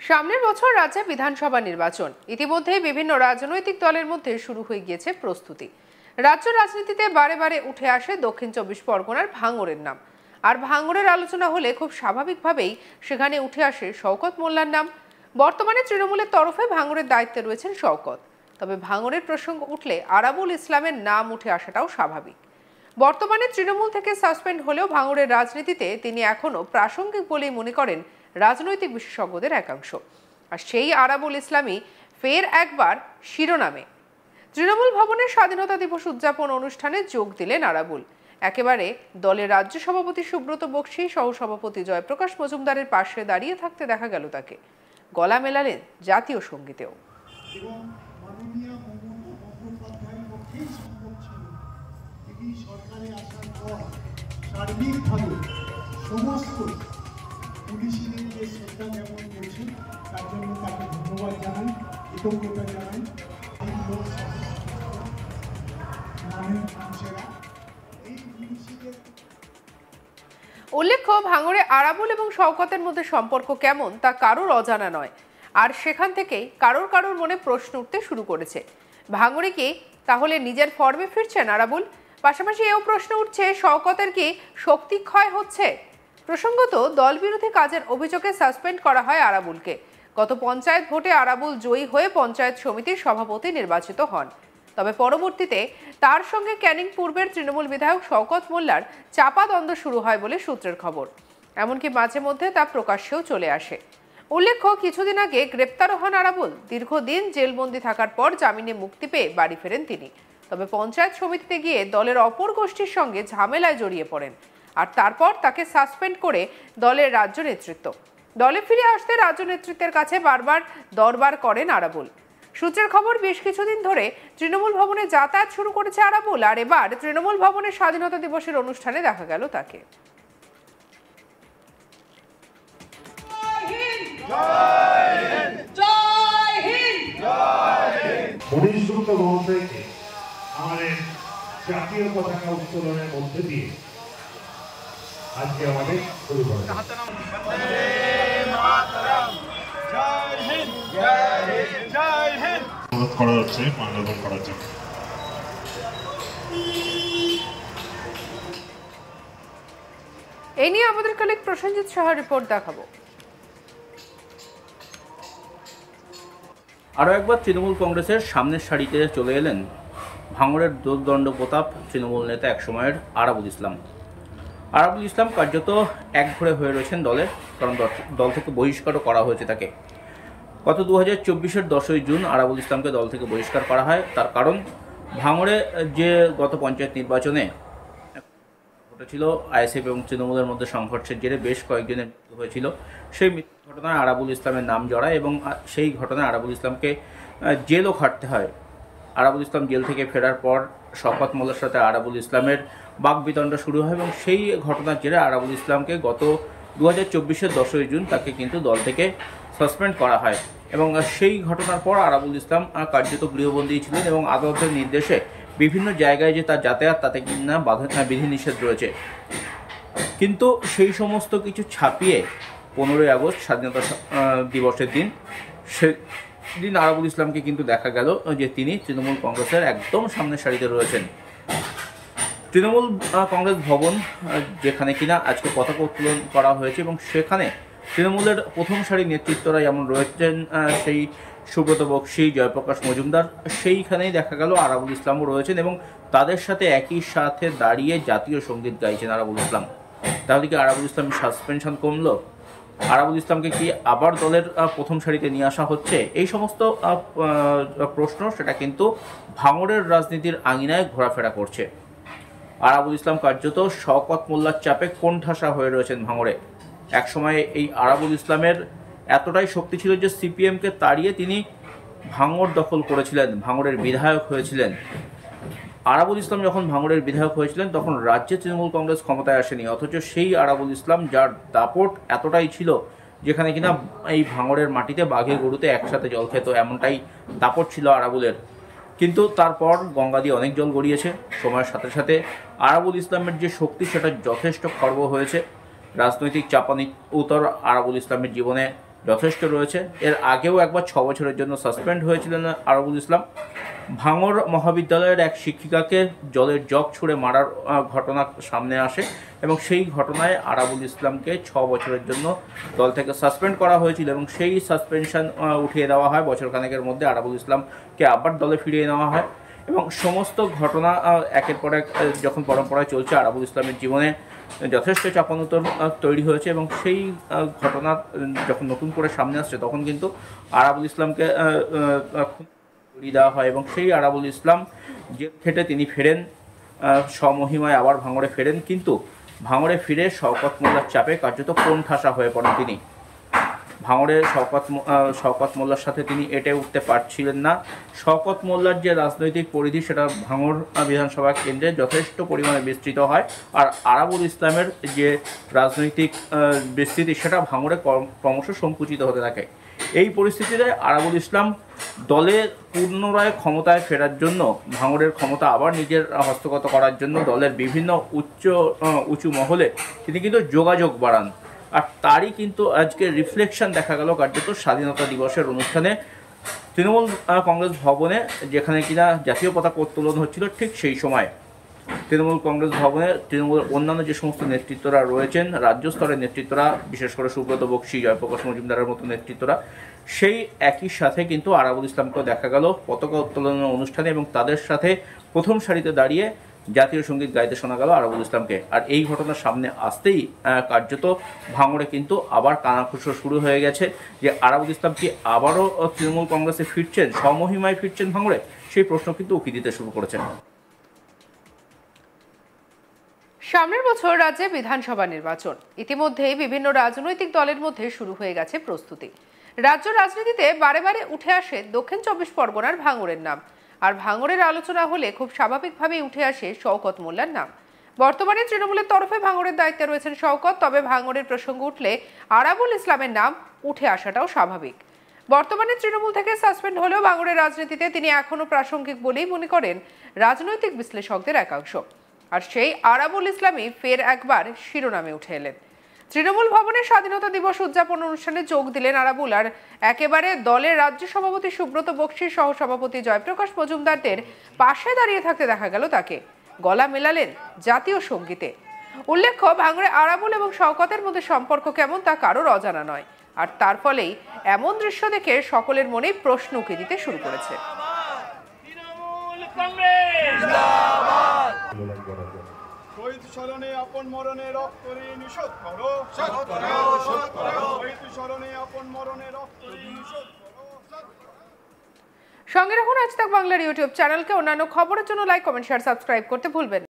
সামনের বছর রাজ্যে বিধানসভা নির্বাচন। ইতিমধ্যে বিভিন্ন রাজনৈতিক দলের মধ্যে শুরু হয়ে গিয়েছে প্রস্তুতি। রাজ্য রাজনীতিতে বারে বারে উঠে আসে দক্ষিণ 24 পরগনার ভাঙড়ের নাম। আর ভাঙড়ের আলোচনা হলে খুব স্বাভাবিকভাবেই সেখানে উঠে আসে শওকত মোল্লার নাম। বর্তমানে তৃণমূলের তরফে ভাঙড়ের দায়িত্বে রয়েছেন শওকত। তবে ভাঙড়ের প্রসঙ্গ উঠলে আরাবুল ইসলামের নাম উঠে আসাটাও স্বাভাবিক। বর্তমানে তৃণমূল থেকে সাসপেন্ড হলেও ভাঙড়ের রাজনীতিতে তিনি এখনো প্রাসঙ্গিক বলেই মনে করেন রাজনৈতিক বিশেষজ্ঞদের একাংশ। আর সেই আরাবুল ইসলামই ফের একবার শিরোনামে। তৃণমূল ভবনের স্বাধীনতা দিবস উদযাপন অনুষ্ঠানে যোগ দিলেন আরাবুল। একেবারে দলের রাজ্য সভাপতি সুব্রত বক্সী, সহসভাপতি জয়প্রকাশ মজুমদারের পাশে দাঁড়িয়ে থাকতে দেখা গেল তাকে। গলা মেলালেন জাতীয় সঙ্গীতেও। সরকারে আসার পর সার্বিকভাবে সমস্ত পুলিশের যে শ্রদ্ধা জ্ঞাপন করছে তার জন্য তাকে ধন্যবাদ জানাই, কৃতজ্ঞতা জানাই। উল্লেখ্য, ভাঙড়ে আরাবুল এবং শওকতের মধ্যে সম্পর্ক কেমন তা কারোর অজানা নয়। আর সেখান থেকেই কারোর মনে প্রশ্ন উঠতে শুরু করেছে, ভাঙড়ে কি তাহলে নিজের ফর্মে ফিরছেন আরাবুল? পাশাপাশি এও প্রশ্ন উঠছে, শওকতের কি শক্তি ক্ষয় হচ্ছে? প্রসঙ্গত, দল বিরোধী কাজের অভিযোগে সাসপেন্ড করা হয় আরাবুলকে। গত পঞ্চায়েত ভোটে আরাবুল জয়ী হয়ে পঞ্চায়েত সমিতির সভাপতি নির্বাচিত হন। তবে পরবর্তীতে তার সঙ্গে ক্যানিং পূর্বের তৃণমূল বিধায়ক শওকত মোল্লার চাপা দ্বন্দ্ব শুরু হয় বলে সূত্রের খবর। এমনকি মাঝে মধ্যে তা প্রকাশ্যেও চলে আসে। উল্লেখ্য, কিছুদিন আগে গ্রেপ্তারও হন আরাবুল। দীর্ঘদিন জেলবন্দি থাকার পর জামিনে মুক্তি পেয়ে বাড়ি ফেরেন তিনি। তবে পঞ্চায়েত সমিতিতে গিয়ে দলের অপর গোষ্ঠীর সঙ্গে ঝামেলায় জড়িয়ে পড়েন। আর তারপর তাকে সাসপেন্ড করে দলের রাজ্য নেতৃত্ব। দলে ফিরে আসতে রাজ্য নেতৃত্বের কাছে বারবার দরবার করেন আরাবুল। সূত্রের খবর, বেশ কিছুদিন ধরে তৃণমূল ভবনে যাতায়াত শুরু করেছে আরাবুল। আর এবার তৃণমূল ভবনের স্বাধীনতা দিবসের অনুষ্ঠানে দেখা গেল তাকে। আমাদের জাতীয় পতাকা উত্তোলনের মধ্যে দিয়ে আজকে আমাদের শুরু করা হচ্ছে মানববন্ধন করার জন্য। এই নিয়ে আমাদের কলিগ প্রসেনজিৎ সাহার রিপোর্ট দেখাবো। আরও একবার তৃণমূল কংগ্রেসের সামনের সারিতে চলে এলেন ভাঙড়ের দোর্দণ্ড প্রতাপ তৃণমূল নেতা একসময়ের আরাবুল ইসলাম। আরাবুল ইসলাম কার্যত একঘরে হয়ে রয়েছেন দলের, কারণ দল থেকে বহিষ্কারও করা হয়েছে তাকে। গত 2024-এর 10ই জুন আরাবুল ইসলামকে দল থেকে বহিষ্কার করা হয়। তার কারণ, ভাঙড়ে যে গত পঞ্চায়েত নির্বাচনে ঘটেছিল আইএসএফ এবং তৃণমূলের মধ্যে সংঘর্ষের জেরে বেশ কয়েকজনের মৃত্যু হয়েছিল, সেই ঘটনায় আরাবুল ইসলামের নাম জড়ায় এবং সেই ঘটনায় আরাবুল ইসলামকে জেলও খাটতে হয়। আরাবুল ইসলাম জেল থেকে ফেরার পর শওকত মোল্লার সাথে আরাবুল ইসলামের বাকবিতণ্ডা শুরু হয় এবং সেই ঘটনার জেরে আরাবুল ইসলামকে গত 2024-এর 10ই জুন তাকে কিন্তু দল থেকে সাসপেন্ড করা হয়। এবং সেই ঘটনার পর আরাবুল ইসলাম কার্যত গৃহবন্দী ছিলেন এবং আদালতের নির্দেশে বিভিন্ন জায়গায় যে তার যাতায়াত তাতে কিনা বিধিনিষেধ রয়েছে। কিন্তু সেই সমস্ত কিছু ছাপিয়ে 15ই আগস্ট স্বাধীনতা দিবসের দিন, সেদিন আরাবুল ইসলামকে কিন্তু দেখা গেল যে তিনি তৃণমূল কংগ্রেসের একদম সামনের সারিতে রয়েছেন। তৃণমূল কংগ্রেস ভবন, যেখানে কিনা আজকে পতাকা উত্তোলন করা হয়েছে এবং সেখানে তৃণমূলের প্রথম সারির নেতৃত্বরা যেমন রয়েছেন, সেই সুব্রত বক্সী, জয়প্রকাশ মজুমদার, সেইখানেই দেখা গেল আরাবুল ইসলামও রয়েছেন এবং তাদের সাথে একই সাথে দাঁড়িয়ে জাতীয় সঙ্গীত গাইছেন আরাবুল ইসলাম। তাহলে কি আরাবুল ইসলামের সাসপেনশন কমলো? আরাবুল ইসলামকে কি আবার দলের প্রথম সারিতে নিয়ে আসা হচ্ছে? এই সমস্ত প্রশ্ন সেটা কিন্তু ভাঙড়ের রাজনীতির আঙিনায় ঘোরাফেরা করছে। আরাবুল ইসলাম কার্যত শওকত মোল্লার চাপে কোণঠাসা হয়ে রয়েছেন ভাঙড়ে। একসময় এই আরাবুল ইসলামের এতটাই শক্তি ছিল যে সিপিএমকে তাড়িয়ে তিনি ভাঙড় দখল করেছিলেন, ভাঙড়ের বিধায়ক হয়েছিলেন। আরাবুল ইসলাম যখন ভাঙড়ের বিধায়ক হয়েছিলেন তখন রাজ্যে তৃণমূল কংগ্রেস ক্ষমতায় আসেনি, অথচ সেই আরাবুল ইসলাম, যার দাপট এতটাই ছিল যেখানে কিনা এই ভাঙড়ের মাটিতে বাঘে গরুতে একসাথে জল খেত, এমনটাই দাপট ছিল আরাবুলের। কিন্তু তারপর গঙ্গা দিয়ে অনেক জল গড়িয়েছে। সময়ের সাথে সাথে আরাবুল ইসলামের যে শক্তি, সেটা যথেষ্ট খর্ব হয়েছে। রাজনৈতিক চাপানি উত্তর আরাবুল ইসলামের জীবনে যথেষ্ট রয়েছে। এর আগেও একবার 6 বছরের জন্য সাসপেন্ড হয়েছিলেন আরাবুল ইসলাম। ভাঙড় মহাবিদ্যালয়ের এক শিক্ষিকাকে জলের জগ ছুঁড়ে মারার ঘটনা সামনে আসে এবং সেই ঘটনায় আরাবুল ইসলামকে 6 বছরের জন্য দল থেকে সাসপেন্ড করা হয়েছিল এবং সেই সাসপেনশন উঠিয়ে দেওয়া হয়। বছরখানেকের মধ্যে আরাবুল ইসলামকে আবার দলে ফিরিয়ে নেওয়া হয় এবং সমস্ত ঘটনা একের পর এক যখন পরম্পরায় চলছে, আরাবুল ইসলামের জীবনে যথেষ্ট চাপানোতর তৈরি হয়েছে এবং সেই ঘটনা যখন নতুন করে সামনে আসছে তখন কিন্তু আরাবুল ইসলামকে সরিয়ে দেওয়া হয় এবং সেই আরাবুল ইসলাম জেল খেটে তিনি ফেরেন, স্বমহিমায় আবার ভাঙড়ে ফেরেন। কিন্তু ভাঙড়ে ফিরে শওকত মোল্লার চাপে কার্যত কোণঠাসা হয়ে পড়েন তিনি। ভাঙড়ে শওকত মোল্লার সাথে তিনি এঁটে উঠতে পারছিলেন না। শওকত মোল্লার যে রাজনৈতিক পরিধি সেটা ভাঙড় বিধানসভা কেন্দ্রে যথেষ্ট পরিমাণে বিস্তৃত হয়, আর আরাবুল ইসলামের যে রাজনৈতিক বিস্তৃতি সেটা ভাঙড়ে ক্রমশ সংকুচিত হতে থাকে। এই পরিস্থিতিতে আরাবুল ইসলাম দলের পুনরায় ক্ষমতায় ফেরার জন্য, ভাঙড়ের ক্ষমতা আবার নিজের হস্তগত করার জন্য দলের বিভিন্ন উঁচু মহলে তিনি কিন্তু যোগাযোগ বাড়ান। আর তারই কিন্তু আজকে রিফ্লেকশন দেখা গেল কার্যত স্বাধীনতা দিবসের অনুষ্ঠানে তৃণমূল কংগ্রেস ভবনে, যেখানে কিনা জাতীয় পতাকা উত্তোলন হচ্ছিল। ঠিক সেই সময় তৃণমূল কংগ্রেস ভবনে তৃণমূলের অন্যান্য যে সমস্ত নেতৃত্বরা রয়েছেন, রাজ্য স্তরের নেতৃত্বরা, বিশেষ করে সুব্রত বক্সী, জয়প্রকাশ মজুমদারের মতো নেতৃত্বরা, সেই একই সাথে কিন্তু আরাবুল ইসলামকেও দেখা গেল পতাকা উত্তোলনের অনুষ্ঠানে এবং তাদের সাথে প্রথম সারিতে দাঁড়িয়ে জাতীয় সঙ্গীত গাইতে শোনা গেল আরাবুল ইসলামকে। আর এই ঘটনার সামনে আসতেই কার্যত ভাঙড়ে কিন্তু আবার কানাঘুষো শুরু হয়ে গেছে যে আরাবুল ইসলাম কি আবারও তৃণমূল কংগ্রেসে ফিরছেন, স্বমহিমায় ফিরছেন ভাঙড়ে, সেই প্রশ্ন কিন্তু উকি দিতে শুরু করেছেন। সামনের বছর রাজ্যে বিধানসভা নির্বাচন। ইতিমধ্যেই বিভিন্ন রাজনৈতিক দলের মধ্যে শুরু হয়ে গেছে প্রস্তুতি। রাজ্য রাজনীতিতে বারে বারে উঠে আসে দক্ষিণ 24 পরগনার ভাঙড়ের নাম, আর ভাঙড়ের আলোচনা হলে খুব স্বাভাবিকভাবেই উঠে আসে শওকত মোল্লার নাম। বর্তমানে তৃণমূলের তরফে ভাঙড়ের দায়িত্বে রয়েছেন শওকত, তবে ভাঙড়ের প্রসঙ্গ উঠলে আরাবুল ইসলামের নাম উঠে আসাটাও স্বাভাবিক। বর্তমানে তৃণমূল থেকে সাসপেন্ড হলেও ভাঙড়ের রাজনীতিতে তিনি এখনো প্রাসঙ্গিক বলেই মনে করেন রাজনৈতিক বিশ্লেষকদের একাংশ। আর সেই আরাবুল ইসলামই ফের একবার শিরোনামে উঠে এলেন। তৃণমূল ভবনে স্বাধীনতা দিবস উদযাপন অনুষ্ঠানে যোগ দিলেন আরাবুল, আর একেবারে দলের রাজ্য সভাপতি সুব্রত বক্সীর সহসভাপতি জয়প্রকাশ মজুমদারদের পাশে দাঁড়িয়ে থাকতে দেখা গেল তাকে। গলা মেলালেন জাতীয় সঙ্গীতে। উল্লেখ্য, ভাঙড়ে আরাবুল এবং শওকতের মধ্যে সম্পর্ক কেমন তা কারোর অজানা নয়, আর তার ফলেই এমন দৃশ্য দেখে সকলের মনেই প্রশ্ন উকি দিতে শুরু করেছে। শহীদ স্মরণে আপন মরণে রক্ত ঋণ শোধ করো, শহীদ স্মরণে আপন মরণে রক্ত ঋণ শোধ করো। সঙ্গে রাখুন আজ তাক বাংলার ইউটিউব চ্যানেলকে। অন্যান্য খবরের জন্য লাইক, কমেন্ট, শেয়ার, সাবস্ক্রাইব করতে ভুলবেন না।